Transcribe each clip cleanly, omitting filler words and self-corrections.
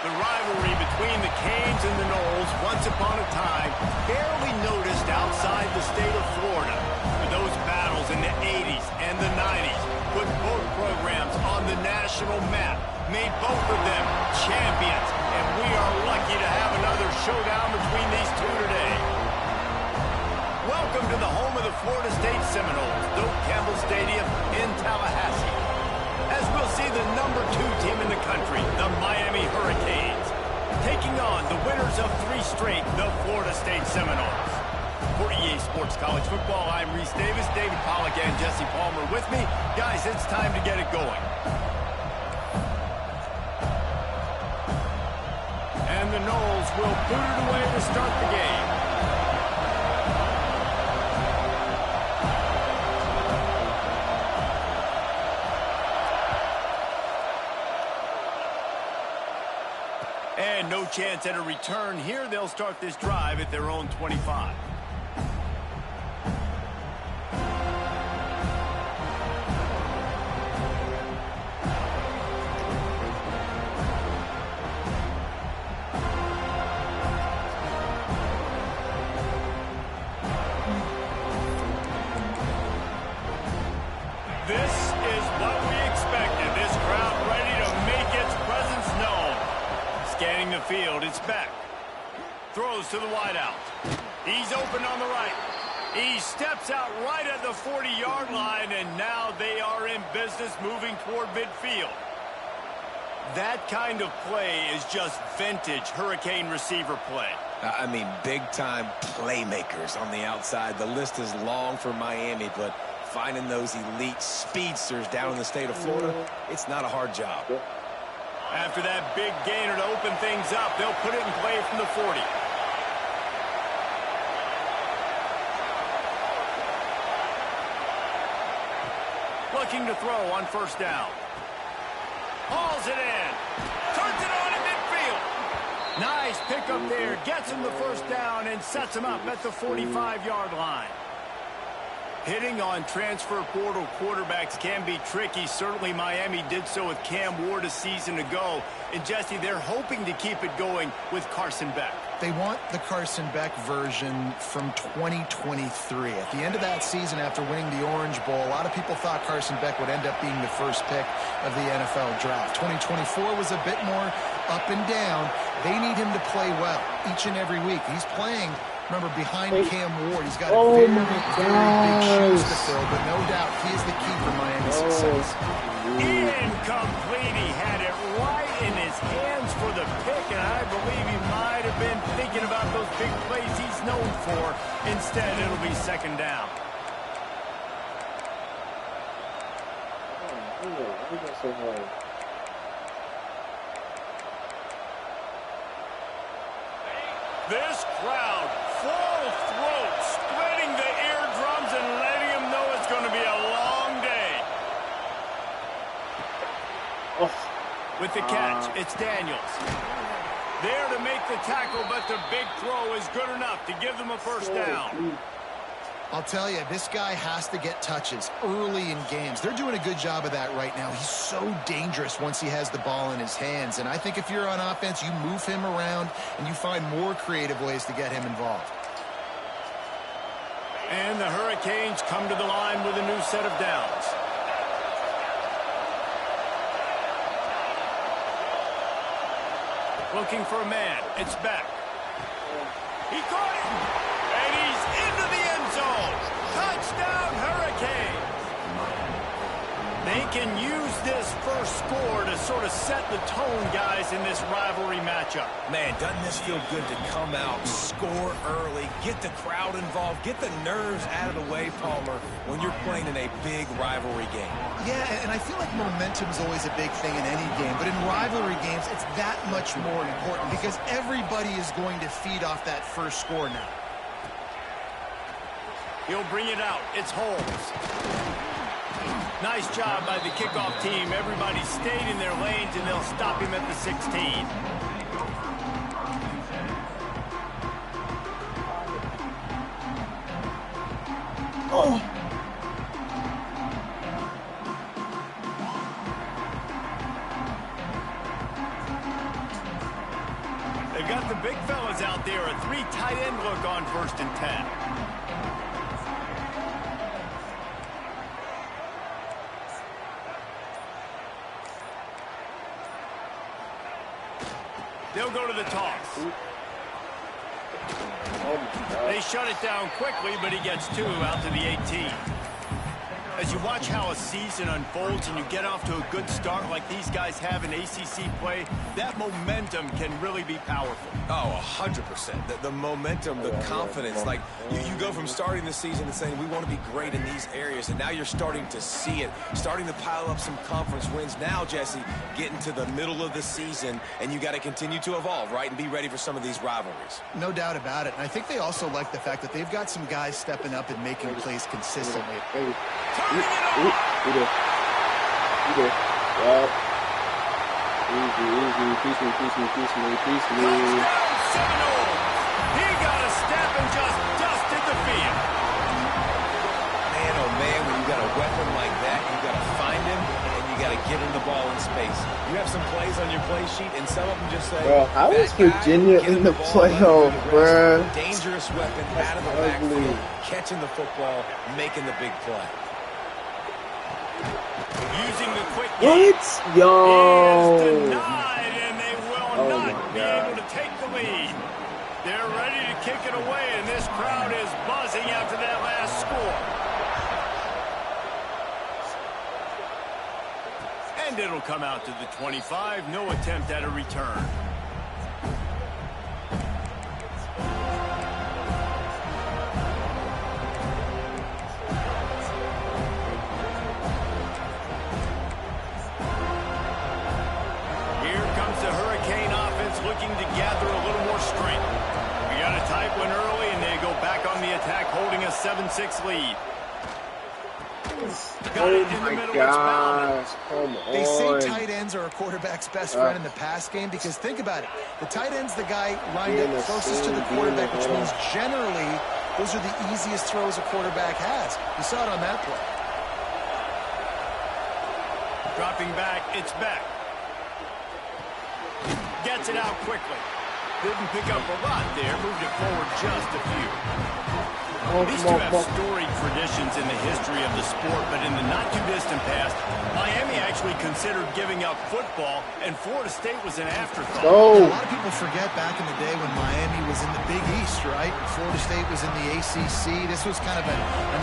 The rivalry between the Canes and the Noles, once upon a time, barely noticed outside the state of Florida. But those battles in the 80s and the 90s put both programs on the national map, made both of them champions, and we are lucky to have another showdown between these two today. Welcome to the home of the Florida State Seminoles, Doak Campbell Stadium in Tallahassee, as we'll see the #2 team in the country, the Miami Hurricanes, taking on the winners of 3 straight, the Florida State Seminoles. For EA Sports College Football, I'm Reese Davis, David Pollack, and Jesse Palmer with me. Guys, it's time to get it going. And the Noles will boot it away to start the game. And no chance at a return here. They'll start this drive at their own 25. This is what we expected. This crowd ready to make its presence known. Scanning the field, it's Beck. Throws to the wideout. He's open on the right. He steps out right at the 40-yard line, and now they are in business moving toward midfield. That kind of play is just vintage Hurricane receiver play. I mean, big-time playmakers on the outside. The list is long for Miami, but finding those elite speedsters down in the state of Florida, it's not a hard job. After that big gainer to open things up, they'll put it in play from the 40. Looking to throw on first down. Hauls it in. Turns it on in midfield. Nice pickup there. Gets him the first down and sets him up at the 45-yard line. Hitting on transfer portal quarterbacks can be tricky. Certainly Miami did so with Cam Ward a season ago. And Jesse, they're hoping to keep it going with Carson Beck. They want the Carson Beck version from 2023. At the end of that season, after winning the Orange Bowl, a lot of people thought Carson Beck would end up being the first pick of the NFL draft. 2024 was a bit more up and down. They need him to play well each and every week. He's playing, remember, behind Cam Ward. He's got very big shoes to fill, but no doubt he is the key for Miami's success. Incomplete. He had it right in his hands for the pick, and I believe he might have been thinking about those big plays he's known for. Instead, it'll be second down. This crowd, full throat, splitting the eardrums and letting them know it's going to be a long day. With the catch, it's Daniels. There to make the tackle, but the big throw is good enough to give them a first down. I'll tell you, this guy has to get touches early in games. They're doing a good job of that right now. He's so dangerous once he has the ball in his hands. And I think if you're on offense, you move him around and you find more creative ways to get him involved. And the Hurricanes come to the line with a new set of downs. Looking for a man. It's Beck. He caught it. And he's into the end zone. Touchdown, Hurricanes. They can use this first score to sort of set the tone, guys, in this rivalry matchup. Man, doesn't this feel good to come out, score early, get the crowd involved, get the nerves out of the way, Palmer, when you're playing in a big rivalry game? Yeah, and I feel like momentum is always a big thing in any game, but in rivalry games, it's that much more important because everybody is going to feed off that first score now. He'll bring it out. It's Holmes. Nice job by the kickoff team. Everybody stayed in their lanes, and they'll stop him at the 16. Oh! They've got the big fellas out there. A 3 tight end look on 1st and 10. They'll go to the toss. They shut it down quickly, but he gets 2 out to the 18. As you watch how a season unfolds and you get off to a good start like these guys have in ACC play, that momentum can really be powerful. Oh, 100%. The momentum, the confidence. Like, you go from starting the season and saying, we want to be great in these areas, and now you're starting to see it, starting to pile up some conference wins. Now, Jesse, getting to the middle of the season, and you got to continue to evolve, right, and be ready for some of these rivalries. No doubt about it. And I think they also like the fact that they've got some guys stepping up and making plays consistently. You did. Yep. Easy. Peace me. Seminole. He got a step and just dusted the field. Man, oh man, when you got a weapon like that, you got to find him, and you got to get him the ball in space. You have some plays on your play sheet, and some of them just say, bro, how is Virginia in the playoff, bro? Dangerous weapon out of the backfield, catching the football, making the big play. Using the quick What? Yo. He is denied, and they will not be able to take the lead. They're ready to kick it away, and this crowd is buzzing after that last score. And it'll come out to the 25. No attempt at a return. Looking to gather a little more strength. We got a tight one early, and they go back on the attack, holding a 7-6 lead. Oh my gosh, come on. They say tight ends are a quarterback's best friend in the pass game because think about it. The tight end's the guy lined up closest to the quarterback, which means generally those are the easiest throws a quarterback has. You saw it on that play. Dropping back, it's back. Gets it out quickly. Didn't pick up a lot there. Moved it forward just a few. These two have storied traditions in the history of the sport, but in the not-too-distant past, Miami actually considered giving up football, and Florida State was an afterthought. A lot of people forget back in the day when Miami was in the Big East, right? And Florida State was in the ACC. This was kind of an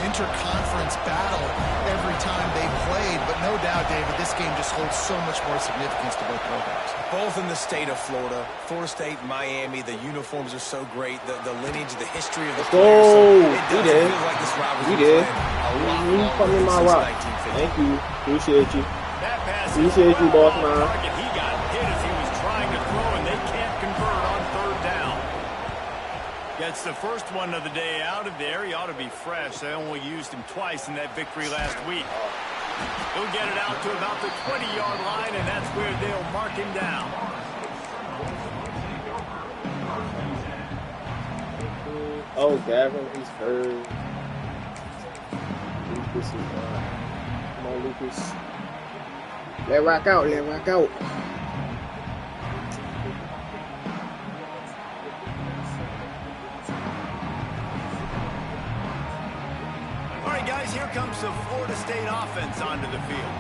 interconference battle every time they played, but no doubt, David, this game just holds so much more significance to both programs. Both in the state of Florida. Florida State, Miami, the uniforms are so great. The lineage, the history of the players. So it doesn't feel like this rivalry did. You come in my rock. Thank you. Appreciate you. That pass Appreciate you, boss man. He got hit as he was trying to throw, and they can't convert on 3rd down. Gets the first one of the day out of there. He ought to be fresh. They only used him twice in that victory last week. He'll get it out to about the 20-yard line, and that's where they'll mark him down. Oh, Gavin, he's hurt. Lucas is on. Come on, Lucas. Let rock out. All right, guys, here comes the Florida State offense onto the field.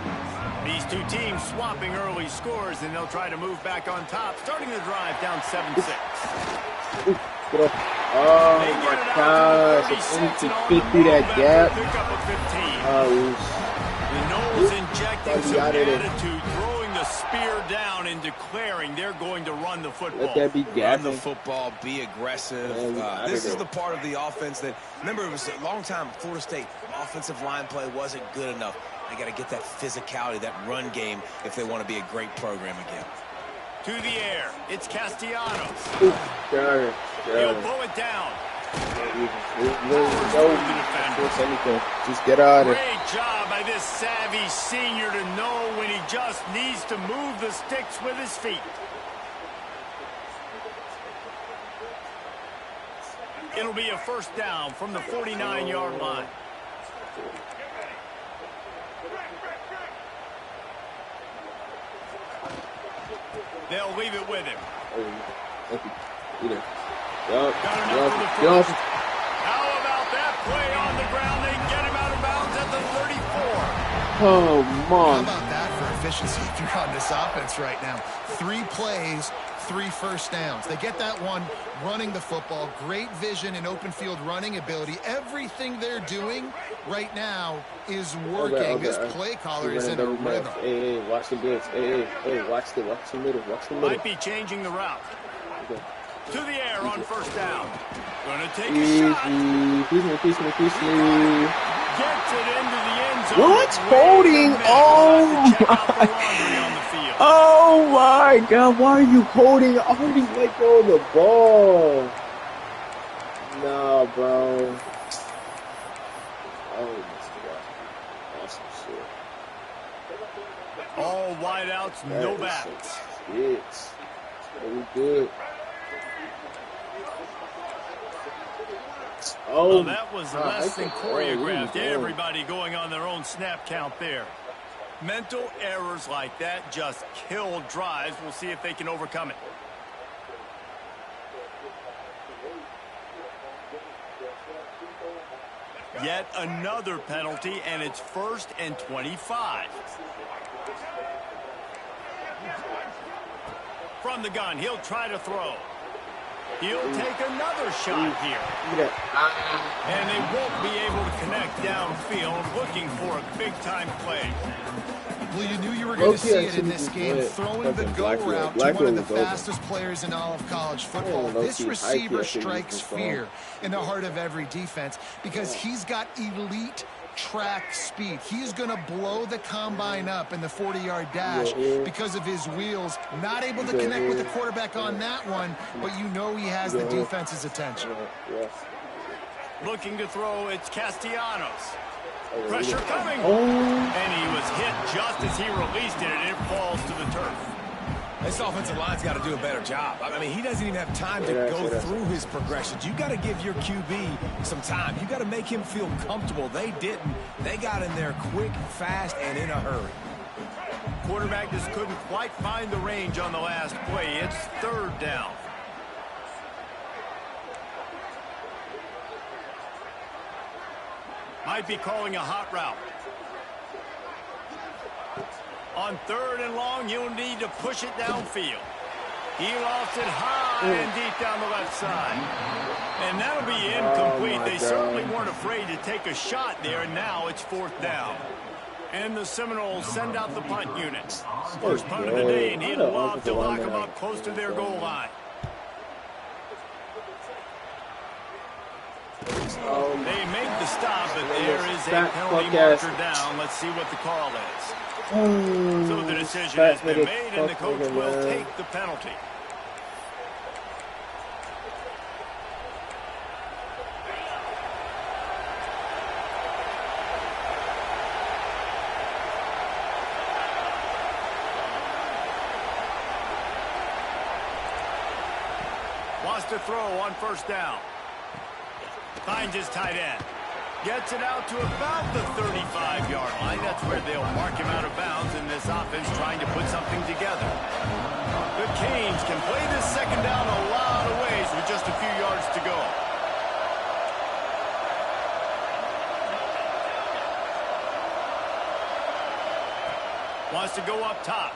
These two teams swapping early scores, and they'll try to move back on top, starting the drive down 7-6. Get up. Oh my gosh, it's empty feet through that gap. The Noles injecting some attitude, throwing the spear down and declaring they're going to run the football. Let that be Run the football, be aggressive. This is the part of the offense that, remember, it was a long time Florida State offensive line play wasn't good enough. They got to get that physicality, that run game, if they want to be a great program again. To the air, it's Castellanos. He'll pull it down. Just get out of it. Great job by this savvy senior to know when he just needs to move the sticks with his feet. It'll be a 1st down from the 49-yard line. They'll leave it with him. Thank you. Either. Yup. Got enough for the Yup. first. How about that play on the ground? They get him out of bounds at the 34. Oh, How man. about that for efficiency if you're on this offense right now? 3 plays, 3 first downs. They get that one running the football. Great vision and open field running ability. Everything they're doing right now is working. This play caller is in a rhythm. Hey, watch the blitz. Hey, watch the middle. Watch the middle. Might be changing the route. Okay. To the air on first down. Gonna take a Easy. shot. Peace me. Gets it into the end zone. What's holding? Oh, Check out the laundry on the field. oh my God! Why are you holding? I already let go of the ball. Nah, bro. Oh my God. That's some shit. All wideouts, no That backs. is some shit. It's very good. Oh, Well, that was God, less than choreographed. oh, Everybody going on their own snap count there. Mental errors like that just kill drives. We'll see if they can overcome it. Yet another penalty, and it's 1st and 25. From the gun, he'll try to throw. He'll take another shot here. Look at that. And they won't be able to connect downfield, looking for a big-time play. Well, you knew you were going to see it in this Low-key, game, I throwing the go route to one of the fastest players in all of college football. This receiver strikes fear in the heart of every defense because he's got elite track speed. He's going to blow the combine up in the 40-yard dash because of his wheels. Not able to connect with the quarterback on that one, but you know he has the defense's attention. Looking to throw, it's Castellanos. Pressure coming. Oh, And he was hit just as he released it, and it falls to the turf. This offensive line's got to do a better job. I mean, he doesn't even have time to go through his progressions. You got to give your QB some time. You got to make him feel comfortable. They didn't. They got in there quick, fast, and in a hurry. Quarterback just couldn't quite find the range on the last play. It's 3rd down. Might be calling a hot route. On 3rd and long, you'll need to push it downfield. He lost it high and deep down the left side. And that'll be incomplete. They certainly weren't afraid to take a shot there, and now it's 4th down. And the Seminoles send out the punt unit. First punt of the day, and he'd love to lock them up close to their goal line. They make the stop, but there is a penalty marker down. Let's see what the call is. So the decision has been made, and the coach will take the penalty. Wants to throw on 1st down. Finds his tight end. Gets it out to about the 35-yard line. That's where they'll mark him out of bounds in this offense trying to put something together. The Canes can play this 2nd down a lot of ways with just a few yards to go. Wants to go up top.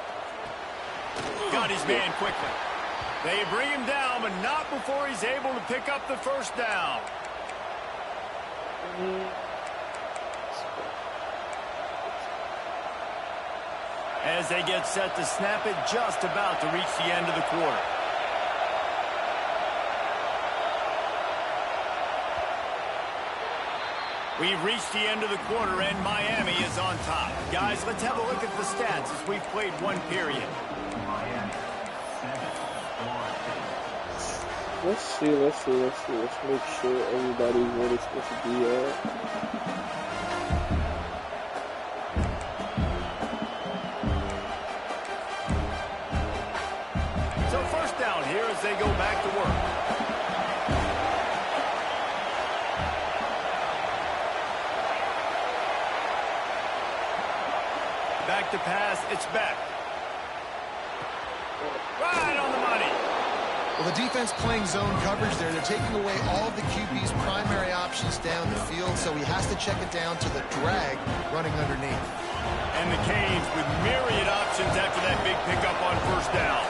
Got his man quickly. They bring him down, but not before he's able to pick up the 1st down. As they get set to snap it, just about to reach the end of the quarter. We've reached the end of the quarter, and Miami is on top. Guys, let's have a look at the stats as we've played one period. let's see. Let's make sure everybody's where they're supposed to be at. So 1st down here as they go back to work. Back to pass, it's back. Right on the money. Well, the defense playing zone coverage there. They're taking away all of the QB's primary options down the field, so he has to check it down to the drag running underneath. And the Canes with myriad options after that big pickup on first down.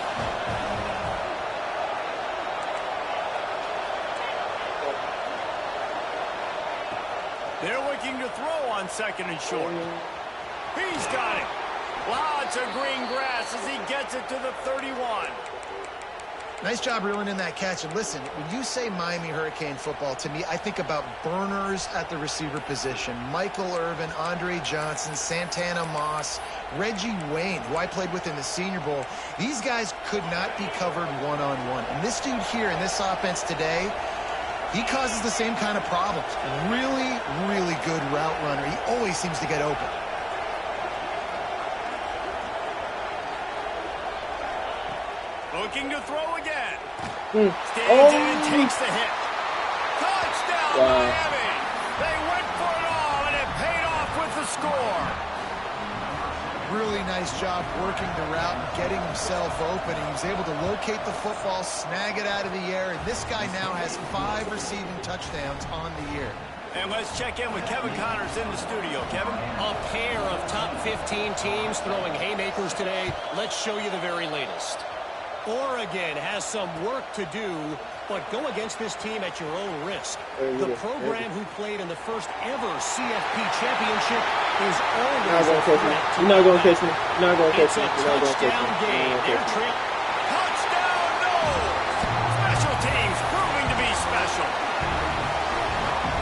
They're looking to throw on second and short. He's got it. Lots of green grass as he gets it to the 31. Nice job reeling in that catch. And listen, when you say Miami Hurricane football, to me, I think about burners at the receiver position. Michael Irvin, Andre Johnson, Santana Moss, Reggie Wayne, who I played with in the Senior Bowl. These guys could not be covered one-on-one. And this dude here in this offense today, he causes the same kind of problems. Really, really good route runner. He always seems to get open. Looking to throw again. Stands in and takes the hit. Touchdown, Miami. They went for it all, and it paid off with the score. Really nice job working the route and getting himself open. He was able to locate the football, snag it out of the air, and this guy now has 5 receiving touchdowns on the year. And let's check in with Kevin Connors in the studio. Kevin? A pair of top 15 teams throwing haymakers today. Let's show you the very latest. Oregon has some work to do, but go against this team at your own risk. The program who played in the first ever CFP championship is always a threat. You're not going to catch me. You're not going to catch me. It's a touchdown game. Touchdown, no! Special teams proving to be special.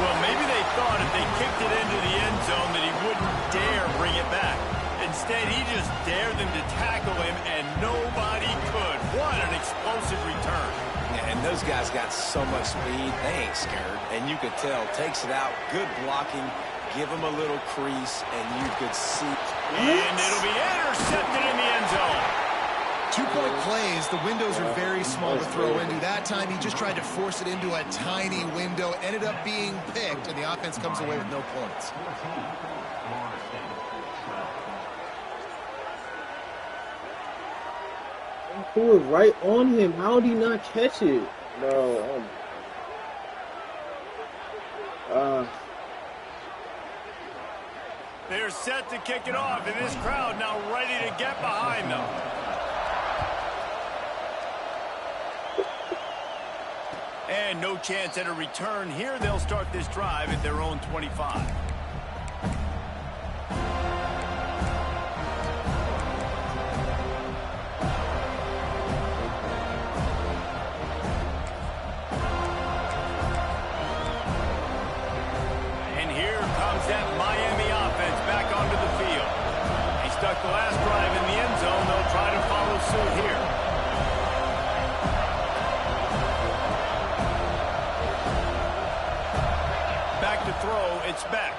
Well, maybe they thought if they kicked it into the end zone that he wouldn't dare bring it back. Instead, he just dared them to tackle him, and nobody could. What an explosive return. Yeah, and those guys got so much speed, they ain't scared. And you could tell, takes it out, good blocking, give him a little crease, and you could see. And it'll be intercepted in the end zone. 2-point plays, the windows are very small to throw into. That time, he just tried to force it into a tiny window, ended up being picked, and the offense comes away with no points. Who was right on him? How did he not catch it? No. They're set to kick it off, and this crowd now ready to get behind them. And no chance at a return here. They'll start this drive at their own 25. The last drive in the end zone, they'll try to follow suit here. Back to throw, it's Beck.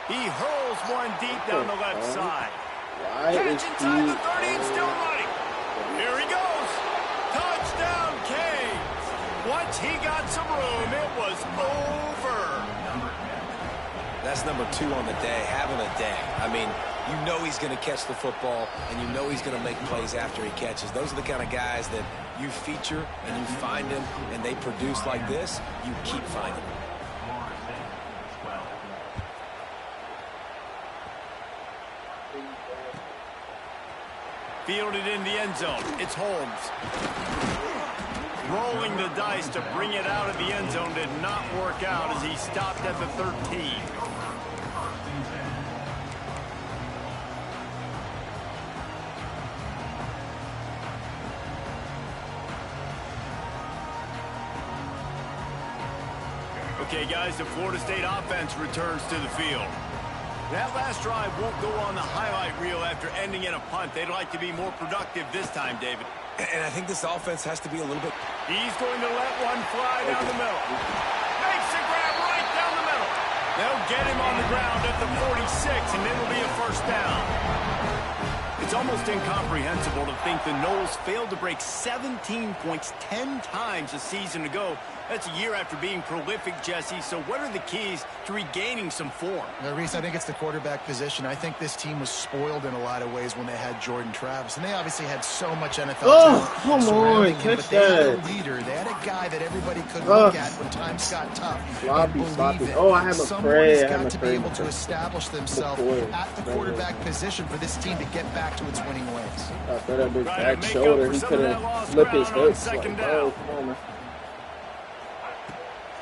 He hurls one deep down the left side. Catch inside the 30 and still running. Here he goes. Touchdown, Canes. Once he got some room, it was over. That's number 2 on the day, having a day. I mean, you know he's going to catch the football, and you know he's going to make plays after he catches. Those are the kind of guys that you feature, and you find them, and they produce like this, you keep finding them. Fielded in the end zone. It's Holmes. Rolling the dice to bring it out of the end zone did not work out as he stopped at the 13. Okay, guys, the Florida State offense returns to the field. That last drive won't go on the highlight reel after ending in a punt. They'd like to be more productive this time, David. And I think this offense has to be a little bit... He's going to let one fly down the middle. Makes the grab right down the middle. They'll get him on the ground at the 46, and it'll be a first down. It's almost incomprehensible to think the Noles failed to break 17 points 10 times a season ago. That's a year after being prolific, Jesse. So what are the keys to regaining some form? Reese, I think it's the quarterback position. I think this team was spoiled in a lot of ways when they had Jordan Travis. And they obviously had so much NFL talent. Come on, catch but they had a that. leader. They had a guy that everybody could look at when times got tough. Sloppy. Oh, I have a Somebody's prayer. got to be able to establish themselves at the quarterback position for this team to get back to its winning ways. I thought that big back shoulder. He couldn't flip his hips. Like, oh, come on, man.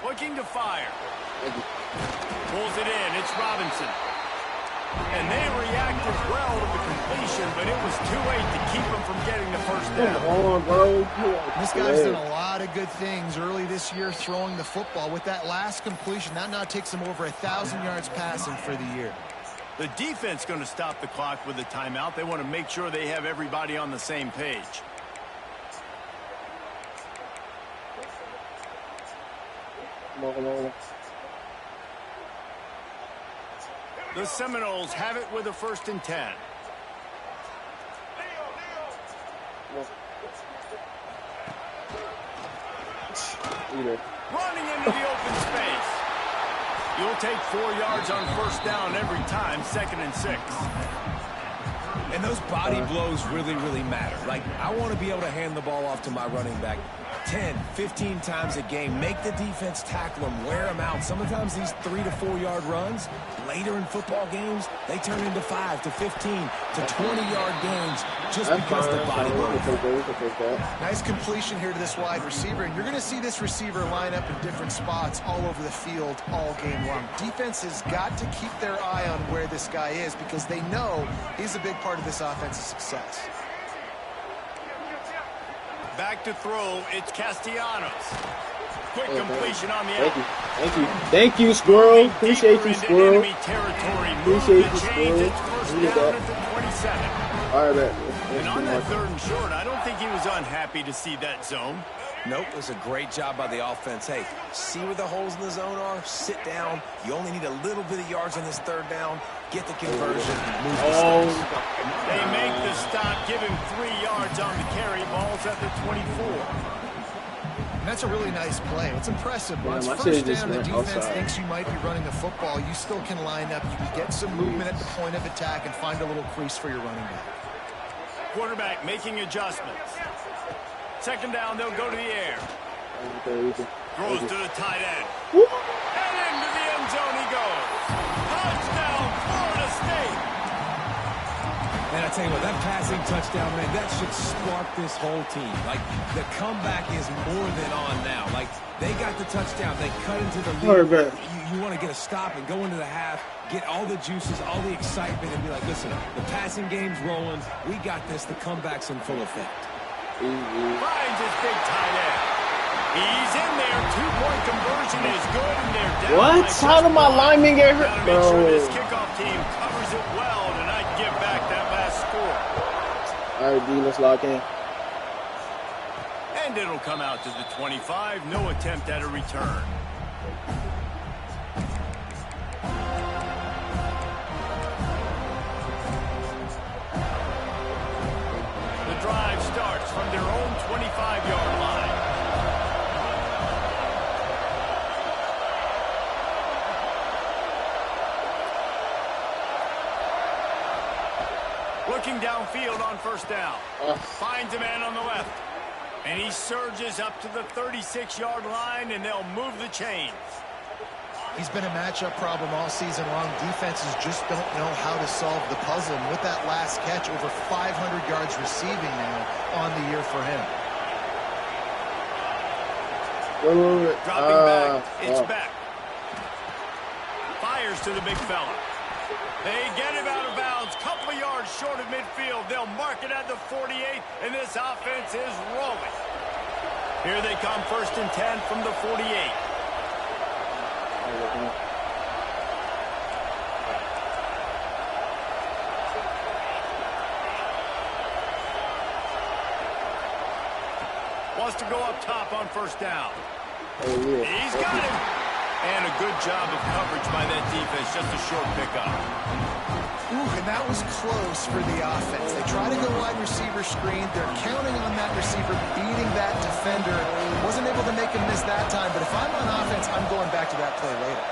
Looking to fire. Pulls it in. It's Robinson. And they reacted well to the completion, but it was too late to keep them from getting the first down. Come on, bro. This guy's done a lot of good things early this year throwing the football. With that last completion, that now takes him over 1,000 yards passing for the year. The defense going to stop the clock with a timeout. They want to make sure they have everybody on the same page. Come on. The Seminoles have it with a 1st and 10. Running into the open space. You'll take 4 yards on 1st down every time, 2nd and 6. And those body blows really, really matter. Like, I want to be able to hand the ball off to my running back 10, 15 times a game. Make the defense tackle them, wear them out. Sometimes these 3 to 4 yard runs, later in football games, they turn into 5 to 15 to 20-yard gains just because the body blow. Nice completion here to this wide receiver, and you're going to see this receiver line up in different spots all over the field all game long. Defense has got to keep their eye on where this guy is because they know he's a big part of this offense's success. Back to throw, it's Castellanos. Quick completion on the out. Thank you, Squirrel. Appreciate you, Squirrel. Appreciate you, Squirrel. All right, man. And on that 3rd and short, I don't think he was unhappy to see that zone. Nope, it was a great job by the offense. Hey, see where the holes in the zone are? Sit down. You only need a little bit of yards on this 3rd down. Get the conversion. Move the sticks. They make the stop. Give him 3 yards on the carry. Ball's at the 24. And that's a really nice play. It's impressive. Once 1st down, the defense thinks you might be running the football. You still can line up. You can get some movement at the point of attack and find a little crease for your running back. Quarterback making adjustments. 2nd down, they'll go to the air. Throws to the tight end. And into the end zone he goes. Touchdown, Florida State. Man, I tell you what, that passing touchdown, man, that should spark this whole team. Like, the comeback is more than on now. Like, they got the touchdown. They cut into the lead. You want to get a stop and go into the half, get all the juices, all the excitement, and be like, listen, the passing game's rolling. We got this. The comeback's in full effect. Finds his big tight end. He's in there. 2-point conversion is good, and they're down. What? How did my lineman get hurt? Gotta make sure this kickoff team covers it well tonight. Give back that last score. All right, D, let's lock in. And it'll come out to the 25. No attempt at a return. Drive starts from their own 25-yard line. Looking downfield on 1st down. Finds a man on the left. And he surges up to the 36-yard line, and they'll move the chains. He's been a matchup problem all season long. Defenses just don't know how to solve the puzzle. And with that last catch, over 500 yards receiving now on the year for him. Dropping back, it's back. Fires to the big fella. They get him out of bounds. Couple of yards short of midfield. They'll mark it at the 48, and this offense is rolling. Here they come, 1st and 10 from the 48. Wants to go up top on 1st down. He's got him. And a good job of coverage by that defense. Just a short pickup. Ooh, and that was close for the offense. They try to go wide receiver screen. They're counting on that receiver beating that defender. Wasn't able to make him miss that time, but if I'm on offense, I'm going back to that play later.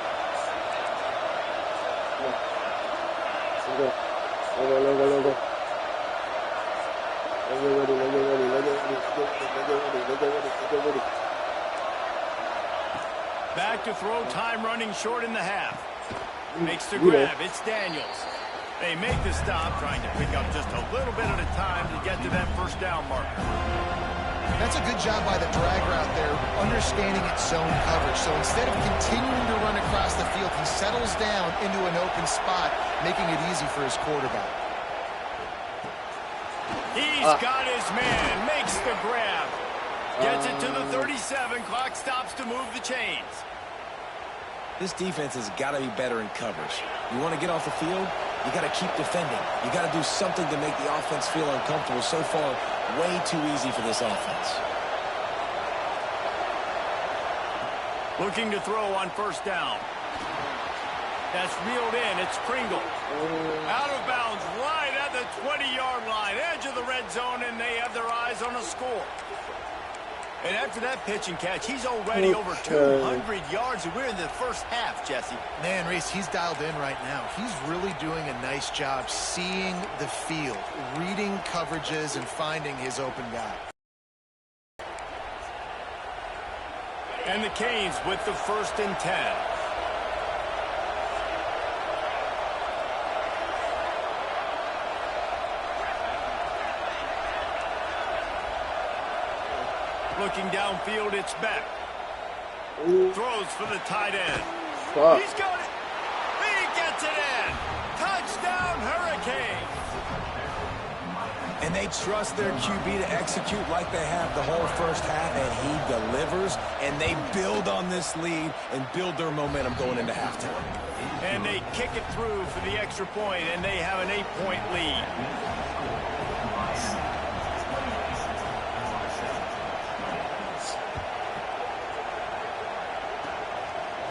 Back to throw, time running short in the half. Makes the grab, it's Daniels. They make the stop, trying to pick up just a little bit at a time to get to that first down marker. That's a good job by the drag route there, understanding its zone coverage. So instead of continuing to run across the field, he settles down into an open spot, making it easy for his quarterback. He's got his man, makes the grab. Gets it to the 37, clock stops to move the chains. This defense has got to be better in coverage. You want to get off the field, you got to keep defending. You got to do something to make the offense feel uncomfortable. So far, way too easy for this offense. Looking to throw on first down. That's reeled in. It's Pringle. Out of bounds, right at the 20-yard line, edge of the red zone, and they have their eyes on a score. And after that pitch and catch, he's already over 200 yards, and we're in the first half, Jesse. Man, Reese, he's dialed in right now. He's really doing a nice job seeing the field, reading coverages, and finding his open guy. And the Canes with the 1st and 10. Looking downfield, it's Beck. Throws for the tight end. He's got it. He gets it in. Touchdown, Hurricanes. And they trust their QB to execute like they have the whole first half, and he delivers, and they build on this lead and build their momentum going into halftime. And they kick it through for the extra point, and they have an 8-point lead.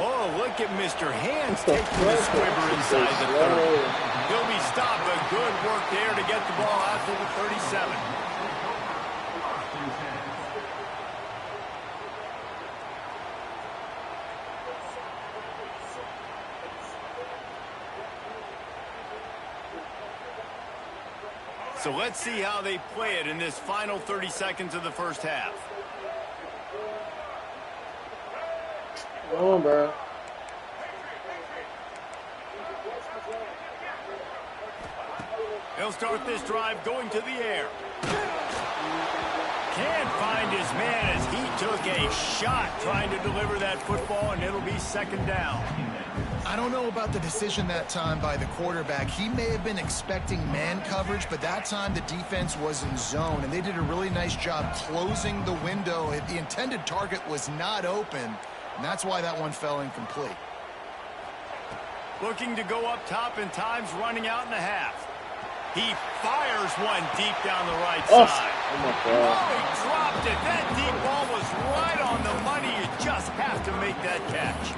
Oh, look at Mr. Hands taking the squibber inside the 30. He'll be stopped, but good work there to get the ball out to the 37. So let's see how they play it in this final 30 seconds of the first half. Come on, bro. He'll start this drive going to the air. Can't find his man as he took a shot trying to deliver that football, and it'll be 2nd down. I don't know about the decision that time by the quarterback. He may have been expecting man coverage, but that time the defense was in zone, and they did a really nice job closing the window. The intended target was not open, and that's why that one fell incomplete. Looking to go up top, and time's running out in the half. He fires one deep down the right side. Oh, my God. Oh, he dropped it. That deep ball was right on the money. You just have to make that catch.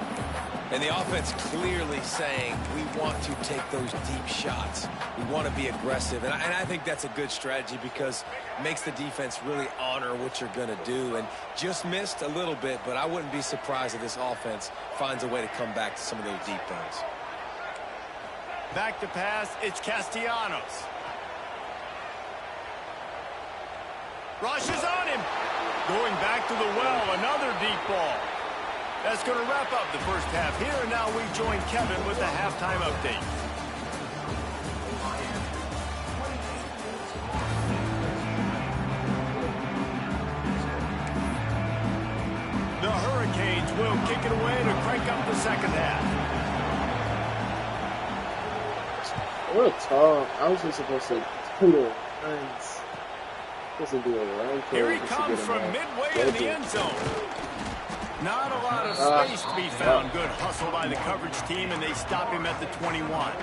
And the offense clearly saying, we want to take those deep shots. We want to be aggressive. And I think that's a good strategy because it makes the defense really honor what you're going to do. And just missed a little bit, but I wouldn't be surprised if this offense finds a way to come back to some of those deep throws. Back to pass, it's Castellanos. Rushes on him. Going back to the well, another deep ball. That's going to wrap up the first half here, and now we join Kevin with the halftime update. The Hurricanes will kick it away to crank up the second half. What a talk. I was just supposed to do it. Nice. Supposed to do a run. Here he comes from midway in the end zone. Not a lot of space to be found. Good hustle by the coverage team, and they stop him at the 21.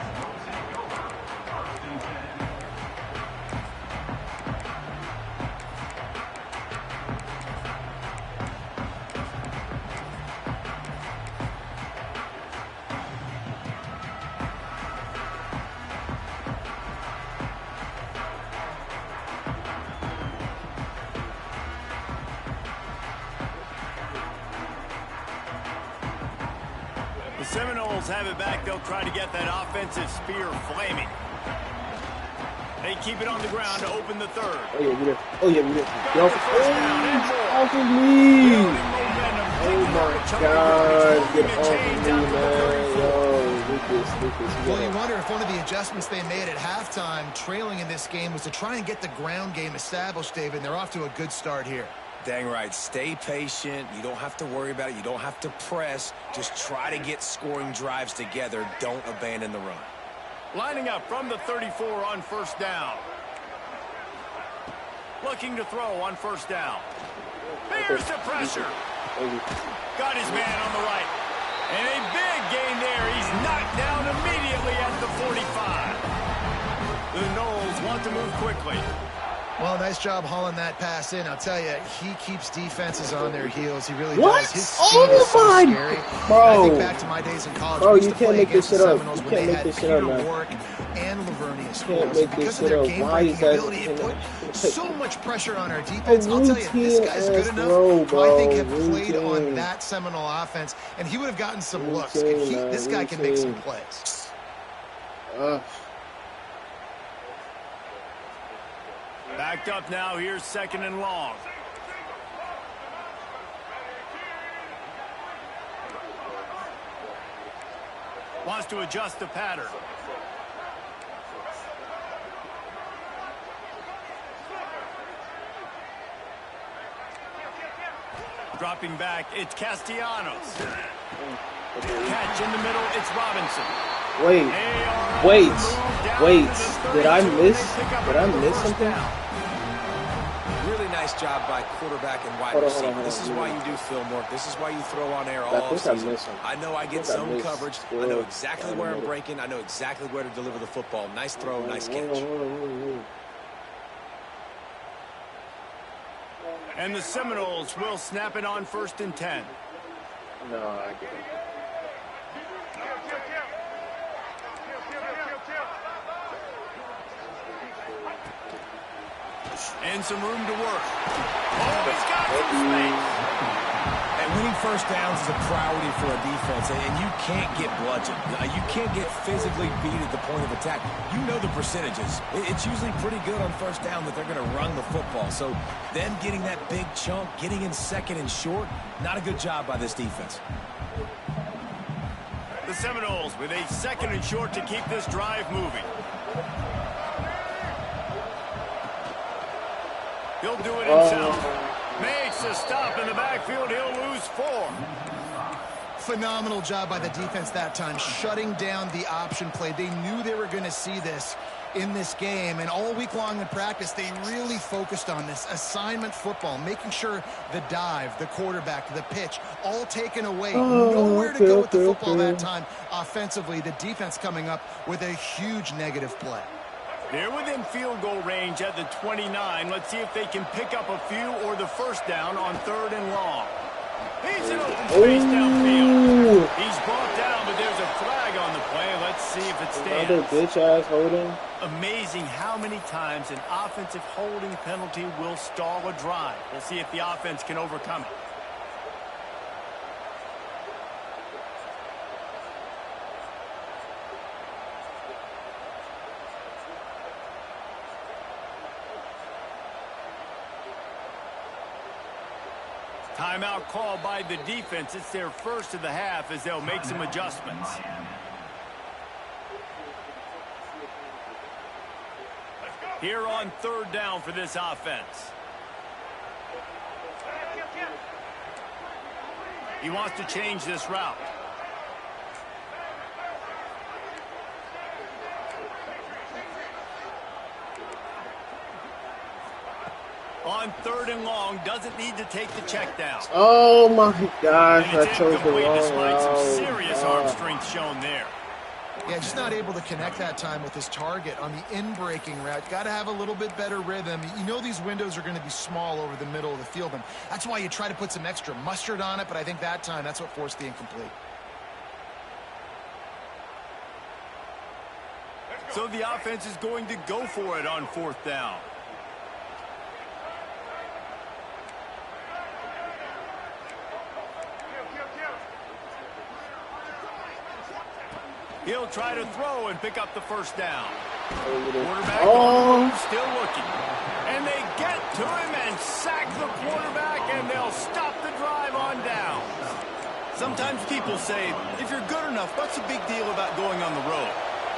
The Seminoles have it back. They'll try to get that offensive spear flaming. They keep it on the ground to open the third. Oh, yeah, we did. Oh, yeah, we did. Get off of me. Oh, my God. Get off of me, man. Yo, Lucas. Well, you wonder if one of the adjustments they made at halftime, trailing in this game, was to try and get the ground game established, David. They're off to a good start here. Dang right. Stay patient. You don't have to worry about it. You don't have to press. Just try to get scoring drives together. Don't abandon the run. Lining up from the 34 on first down. Looking to throw on first down. There's the pressure. Got his man on the right. And a big gain there. He's knocked down immediately at the 45. The Noles want to move quickly. Well, nice job hauling that pass in. I'll tell you, he keeps defenses on their heels. He really does. His speed is so scary. Bro. I think back to my days in college. Bro, we used you to can't play make this against shit the up. Seminoles You when they can't make had this shit up, Peter man. Warwick and Lavernius. Can't make Because this of shit their up. Why is game-breaking that? ability, it put so much pressure on our defense. I'll tell you, this guy's good enough Row, to, I think, have bro. played on Routine. that Seminole offense, and he would have gotten some looks. Routine, man. This guy can make some Routine. plays. Backed up now. Here's second and long. Wants to adjust the pattern. Dropping back, it's Castellanos. Catch in the middle, it's Robinson. Wait. Did I miss something? Really nice job by quarterback and wide Hold on, receiver. hold on. This is why you do film work. This is why you throw on air I all think I season. missed him. I know I get I zone missed coverage. I know exactly where I'm breaking. I know exactly where to deliver the football. Nice throw, nice catch. And the Seminoles will snap it on first and 10. No, I get it. And some room to work. Oh, he's got some space. And winning first downs is a priority for a defense, and you can't get bludgeoned. You can't get physically beat at the point of attack. You know the percentages. It's usually pretty good on first down that they're going to run the football. So them getting that big chunk, getting in second and short, not a good job by this defense. The Seminoles with a second and short to keep this drive moving. He'll do it himself. Makes a stop in the backfield. He'll lose 4. Phenomenal job by the defense that time, shutting down the option play. They knew they were going to see this in this game, and all week long in practice, they really focused on this assignment football, making sure the dive, the quarterback, the pitch, all taken away. Nowhere to go with the football that time offensively. The defense coming up with a huge negative play. They're within field goal range at the 29. Let's see if they can pick up a few or the first down on third and long. He's in open space downfield. He's brought down, but there's a flag on the play. Let's see if it stands. Another bitch-ass holding. Amazing how many times an offensive holding penalty will stall a drive. We'll see if the offense can overcome it. Timeout called by the defense. It's their first of the half as they'll make some adjustments. Here on third down for this offense. He wants to change this route. On third and long, doesn't need to take the check down. Oh my gosh, And I it's chose the incomplete wrong despite some route. serious arm strength shown there. Yeah, just not able to connect that time with his target on the in-breaking route. Got to have a little bit better rhythm. You know these windows are going to be small over the middle of the field, and that's why you try to put some extra mustard on it, but I think that time that's what forced the incomplete. So the offense is going to go for it on fourth down. He'll try to throw and pick up the first down. Quarterback still looking. And they get to him and sack the quarterback, and they'll stop the drive on down. Sometimes people say, if you're good enough, what's the big deal about going on the road?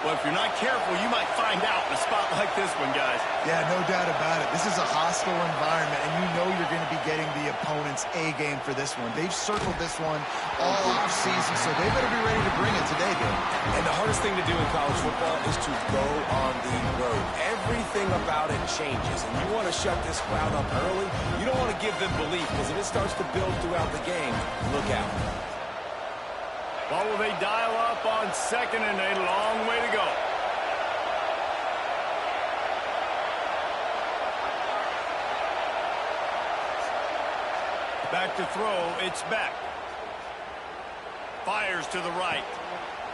Well, if you're not careful, you might find out in a spot like this one, guys. Yeah, no doubt about it. This is a hostile environment, and you know you're going to be getting the opponent's A game for this one. They've circled this one all offseason, so they better be ready to bring it today, dude. And the hardest thing to do in college football is to go on the road. Everything about it changes, and you want to shut this crowd up early. You don't want to give them belief, because if it starts to build throughout the game, look out. What will they dial up on second and a long way to go? Back to throw, it's Beck. Fires to the right.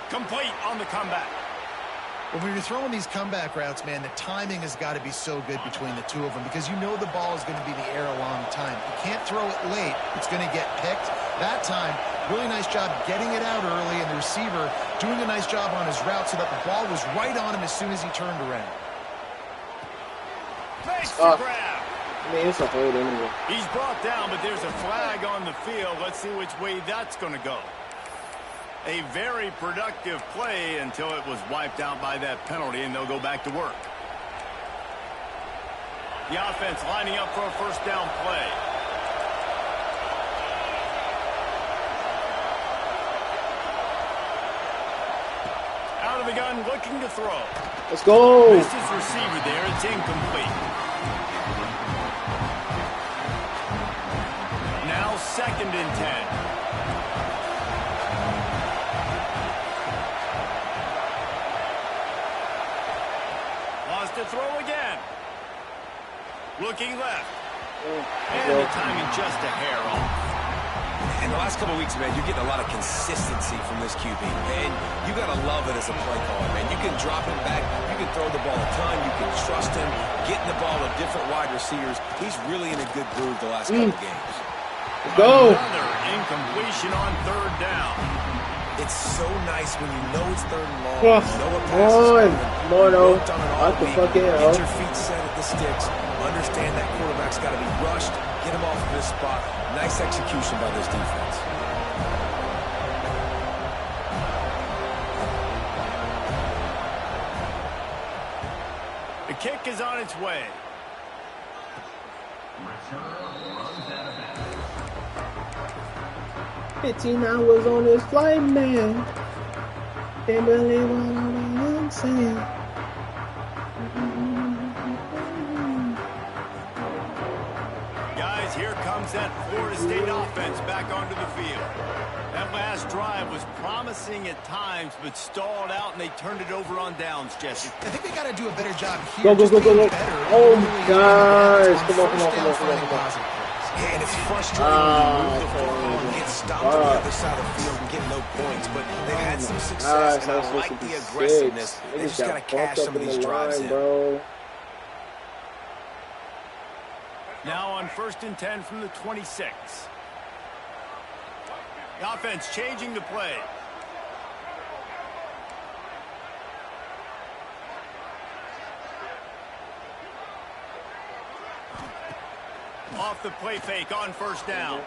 Complete on the comeback. Well, when you're throwing these comeback routes, man, the timing has got to be so good between the two of them because you know the ball is going to be in the air a long time. You can't throw it late. It's going to get picked. That time, really nice job getting it out early, and the receiver doing a nice job on his route so that the ball was right on him as soon as he turned around. Makes the grab. I mean, it's a hold anyway. He's brought down, but there's a flag on the field. Let's see which way that's going to go. A very productive play until it was wiped out by that penalty, and they'll go back to work. The offense lining up for a first down play. Out of the gun, looking to throw. Let's go. Missed his receiver there. It's incomplete. Now 2nd and 10. To throw again. Looking left. And the timing just a hair off. In the last couple of weeks, man, you're getting a lot of consistency from this QB. And you got to love it as a play caller, man. You can drop him back. You can throw the ball a ton. You can trust him. Getting the ball to different wide receivers. He's really in a good groove the last couple of games. Let's go. Another incompletion on 3rd down. It's so nice when you know it's 3rd and long. Oh, You know what passes coming. Mono. Worked on it all Out the week. fucking hell. Get your feet set at the sticks. Understand that quarterback's got to be rushed. Get him off of this spot. Nice execution by this defense. The kick is on its way. Return 15 hours on this flight, man. Can't believe what I'm saying. Guys, here comes that Florida State offense back onto the field. That last drive was promising at times, but stalled out, and they turned it over on downs, Jesse. I think they got to do a better job here. Go, go, go, go, go. Better. Oh, Really guys. on Come on, first come on, down, come on, finding come on. positive plays. Yeah, and it's frustrating when you move the football and get stopped on the other side of the field and get no points. But they've had some success, and I like the aggressiveness. They just got to cash some of these drives in. Bro. Now on 1st and 10 from the 26. The offense changing the play. Off the play fake on 1st down.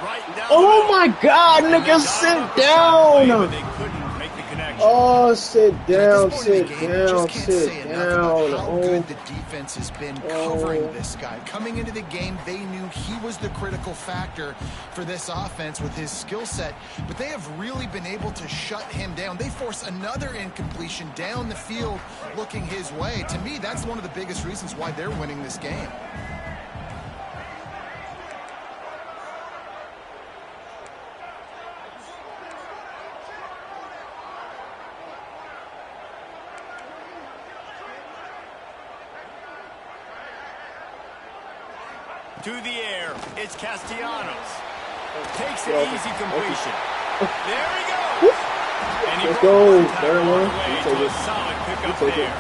Right down. Oh my God, nigga, sit down. But they couldn't make the connection. Oh, sit down, At this point sit in the game, you down, just can't sit say enough about down. how Oh, good the defense has been covering this guy. Coming into the game, they knew he was the critical factor for this offense with his skill set, but they have really been able to shut him down. They force another incompletion down the field looking his way. To me, that's one of the biggest reasons why they're winning this game. To the air, it's Castellanos. Takes the easy completion. There he goes. And he let's go. There There, to a solid pickup there.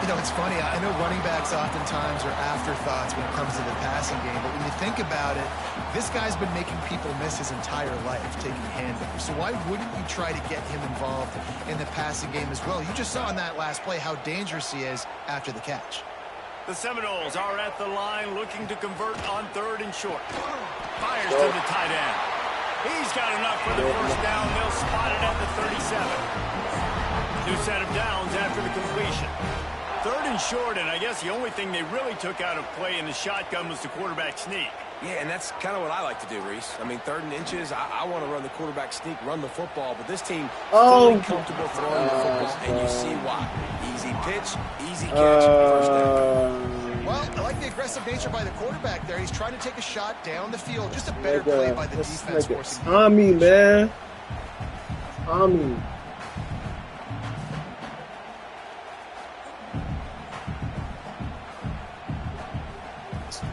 You know, it's funny. I know running backs oftentimes are afterthoughts when it comes to the passing game, but when you think about it, This guy's been making people miss his entire life taking handoffs. So why wouldn't you try to get him involved in the passing game as well? You just saw in that last play how dangerous he is after the catch. The Seminoles are at the line looking to convert on 3rd and short. Fires to the tight end. He's got enough for the first down. They'll spot it at the 37. New set of downs after the completion. 3rd and short, and I guess the only thing they really took out of play in the shotgun was the quarterback sneak. Yeah, and that's kind of what I like to do, Reese. I mean, 3rd and inches, I want to run the quarterback sneak, run the football, but this team feeling comfortable throwing the football, and you see why. Easy pitch, easy catch, first down. Well, I like the aggressive nature by the quarterback there. He's trying to take a shot down the field. Just a better play by the defense forcing. Tommy, man. Tommy.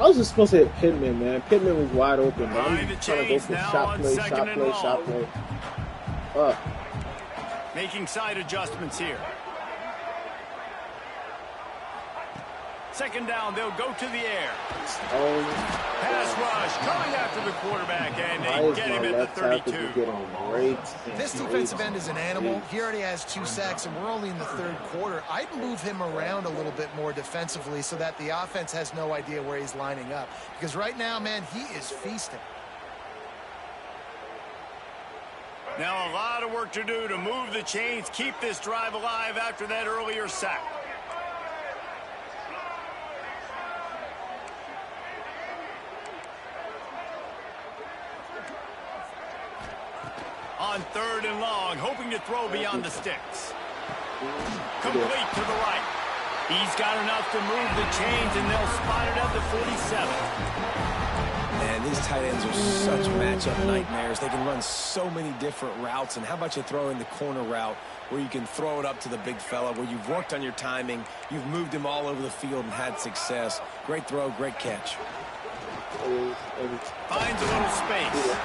I was just supposed to hit Pittman, man. Pittman was wide open, but I'm trying to go for shot play. Up. Making side adjustments here. 2nd down, they'll go to the air. Pass rush coming after the quarterback, and they get him at the 32. This defensive end is an animal. He already has 2 sacks, and we're only in the 3rd quarter. I'd move him around a little bit more defensively so that the offense has no idea where he's lining up. Because right now, man, he is feasting. Now a lot of work to do to move the chains, keep this drive alive after that earlier sack. On 3rd and long, hoping to throw beyond the sticks. Complete to the right. He's got enough to move the chains, and they'll spot it at the 47. Man, these tight ends are such matchup nightmares. They can run so many different routes, and how about you throw in the corner route where you can throw it up to the big fella, where you've worked on your timing, you've moved him all over the field and had success. Great throw, great catch. Finds a little space.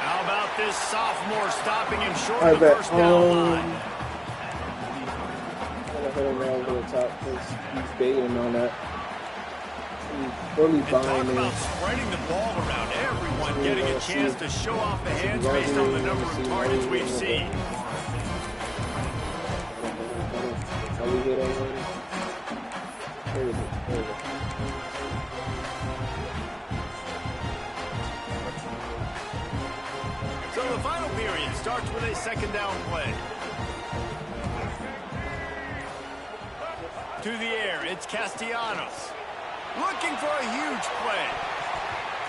How about this sophomore stopping him short of the first down line? I'm going to hit him right over the top because he's baiting on that. He's fully buying in. About spreading the ball around, everyone getting a chance to show off the hands based on the number of targets we've seen. How we hit him already? There we go. So the final period starts with a 2nd down play. To the air, it's Castellanos. Looking for a huge play.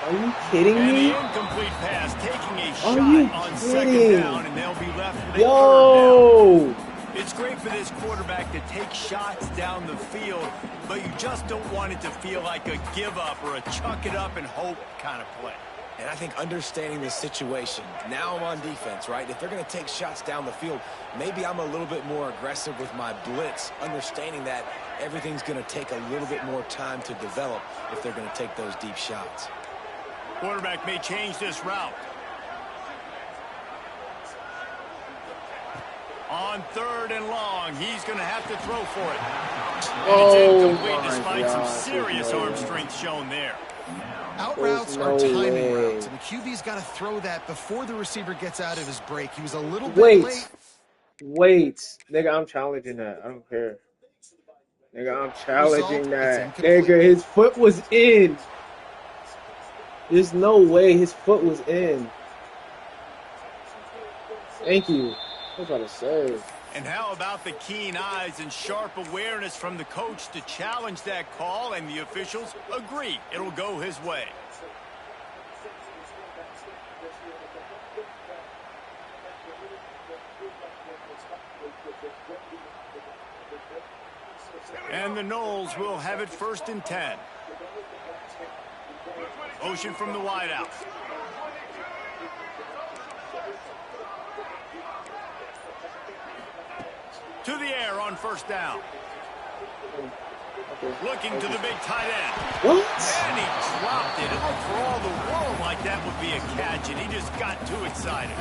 Are you kidding me? And the incomplete pass taking a shot on 2nd down, and they'll be left with a 3rd down. It's great for this quarterback to take shots down the field, but you just don't want it to feel like a give up or a chuck it up and hope kind of play. And I think understanding the situation, now I'm on defense, right? If they're going to take shots down the field, maybe I'm a little bit more aggressive with my blitz, understanding that everything's going to take a little bit more time to develop if they're going to take those deep shots. Quarterback may change this route. On 3rd and long, he's going to have to throw for it. And it's incomplete despite some serious arm strength shown there. Out routes are timing routes, and the QB's got to throw that before the receiver gets out of his break. He was a little bit late. Wait. Nigga, I'm challenging that. I don't care. Nigga, I'm challenging that. Nigga, his foot was in. There's no way his foot was in. Thank you. I was about to say. And how about the keen eyes and sharp awareness from the coach to challenge that call, and the officials agree it'll go his way. And the Noles will have it 1st and 10. Motion from the wideout. To the air on 1st down. Looking to the big tight end. What? And he dropped it. It looked for all the world like that would be a catch, and he just got too excited.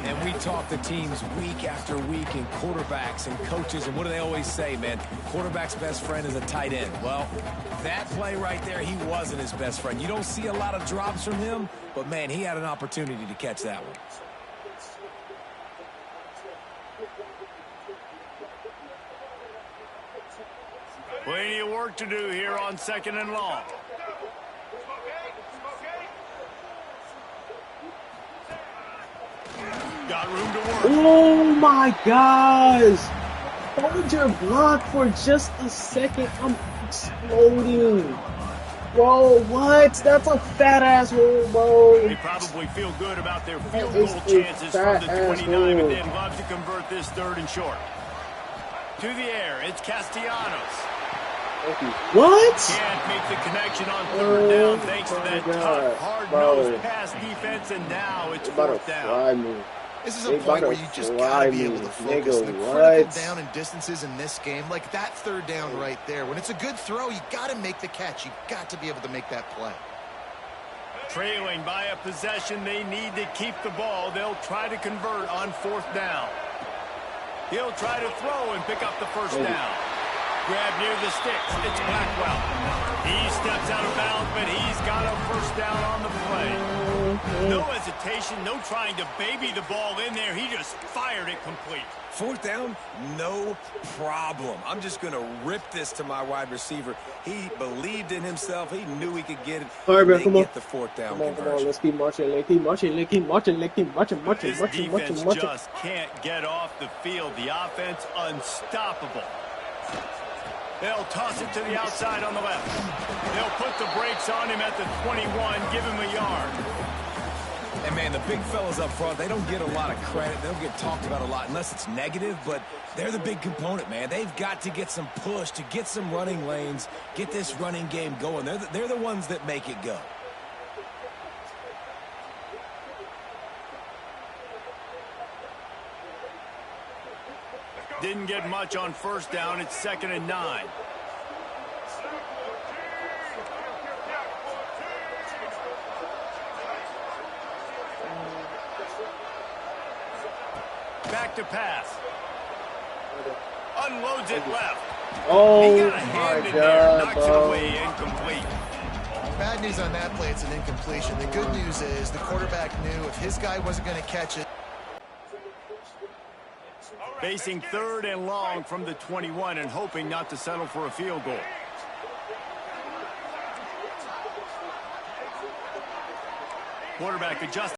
And we talk to teams week after week and quarterbacks and coaches, and what do they always say, man? Quarterback's best friend is a tight end. Well, that play right there, he wasn't his best friend. You don't see a lot of drops from him, but, man, he had an opportunity to catch that one. Plenty of work to do here on 2nd and long. Got room to work. Oh my gosh! Hold your block for just a second. I'm exploding. Bro, what? That's a fat ass hole, bro. They probably feel good about their field goal chances from the 29, but they'd love to convert this 3rd and short. To the air, it's Castellanos. What? Can't make the connection on 3rd down thanks to that tough, hard-nosed pass defense, and now it's 4th down. This is a point where you just gotta be able to focus. The critical down and distances in this game, like that 3rd down right there. When it's a good throw, you gotta make the catch. You got to be able to make that play. Trailing by a possession, they need to keep the ball. They'll try to convert on 4th down. He'll try to throw and pick up the 1st down. Grab near the sticks. It's Blackwell. He steps out of bounds, but he's got a 1st down on the play. No hesitation, no trying to baby the ball in there. He just fired it complete. 4th down, no problem. I'm just going to rip this to my wide receiver. He believed in himself. He knew he could get it. All right, man, come on. Get the 4th down Come on. Let's keep marching. Let's keep marching. Let's keep marching. Let's keep marching. This defense just can't get off the field. The offense unstoppable. They'll toss it to the outside on the left. They'll put the brakes on him at the 21, give him a yard. And, man, the big fellas up front, they don't get a lot of credit. They don't get talked about a lot unless it's negative, but they're the big component, man. They've got to get some push, to get some running lanes, get this running game going. They're the ones that make it go. Didn't get much on 1st down. It's 2nd and 9. Back to pass. Unloads it left. Oh, he got a hand in there, knocks it away, incomplete. Bad news on that play, it's an incompletion. The good news is the quarterback knew if his guy wasn't going to catch it. Facing 3rd and long from the 21 and hoping not to settle for a field goal. Quarterback adjusting.